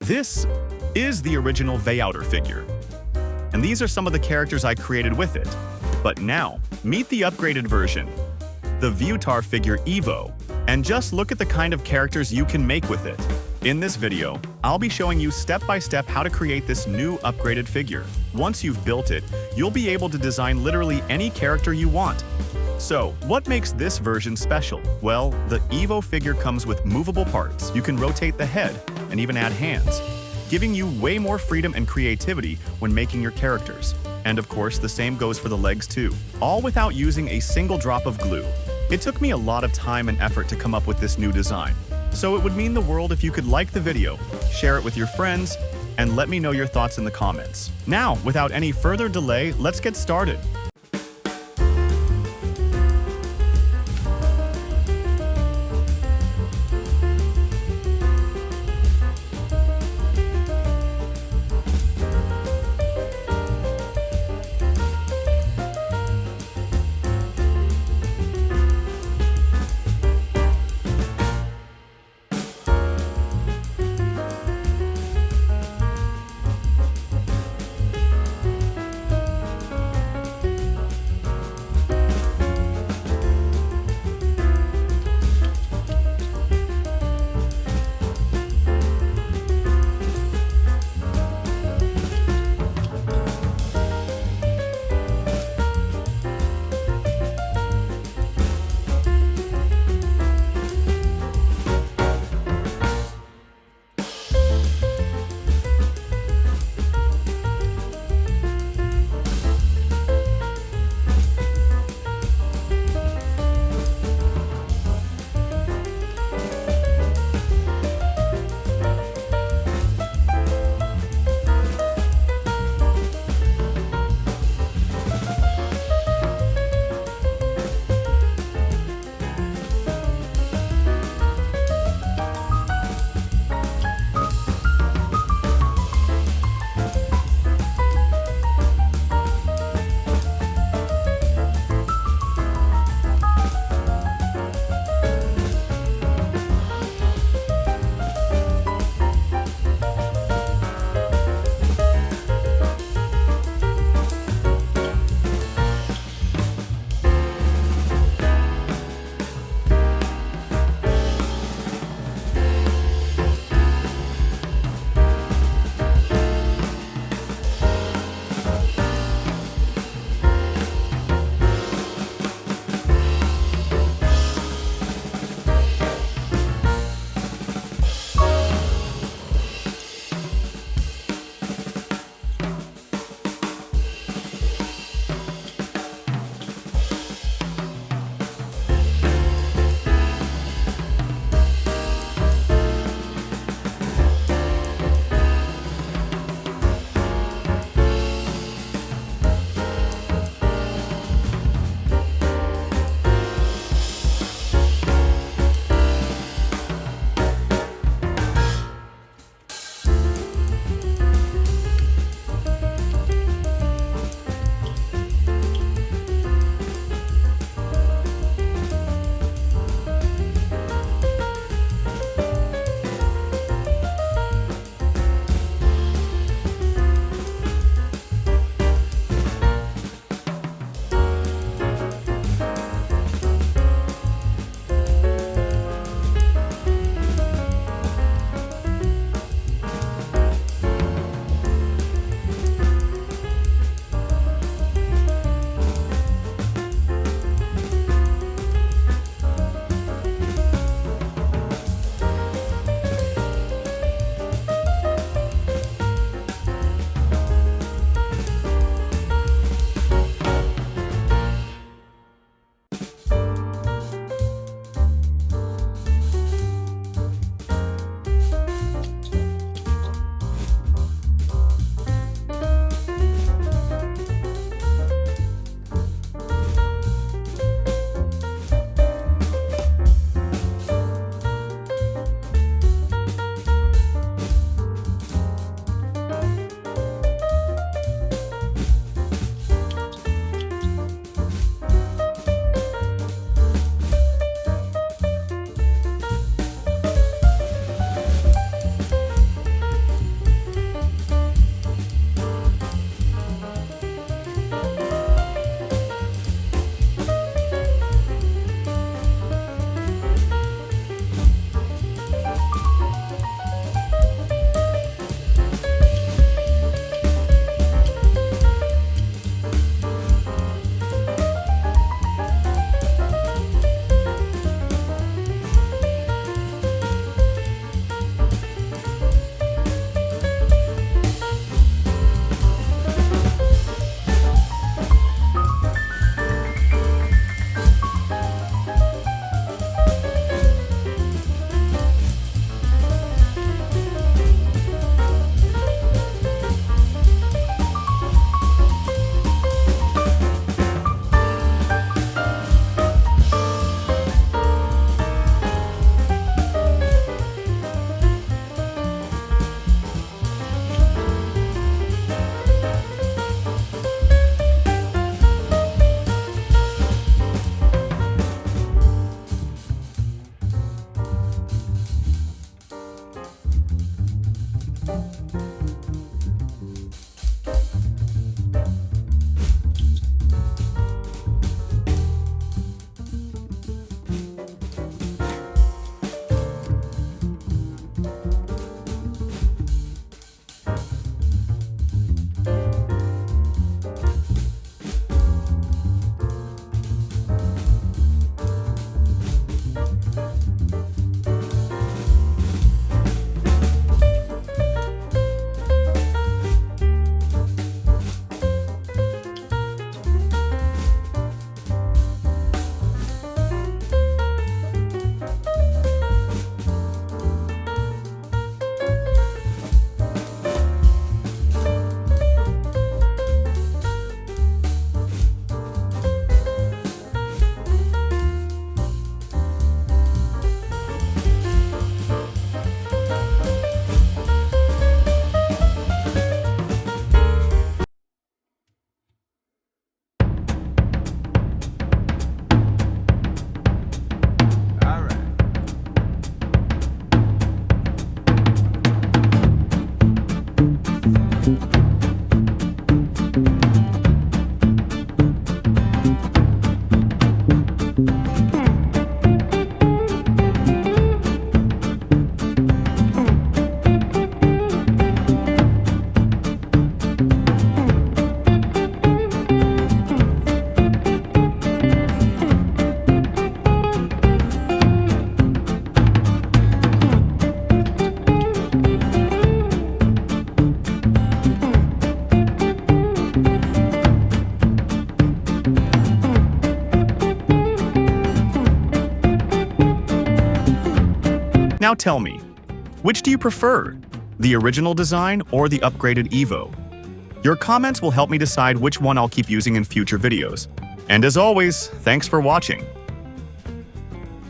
This is the original Vyouttar figure, and these are some of the characters I created with it. But now, meet the upgraded version, the Vyouttar figure Evo, and just look at the kind of characters you can make with it. In this video, I'll be showing you step-by-step how to create this new upgraded figure. Once you've built it, you'll be able to design literally any character you want. So, what makes this version special? Well, the Evo figure comes with movable parts. You can rotate the head and even add hands, giving you way more freedom and creativity when making your characters. And of course, the same goes for the legs too, all without using a single drop of glue. It took me a lot of time and effort to come up with this new design, so it would mean the world if you could like the video, share it with your friends, and let me know your thoughts in the comments. Now, without any further delay, let's get started. Now tell me, which do you prefer? The original design or the upgraded Evo? Your comments will help me decide which one I'll keep using in future videos. And as always, thanks for watching.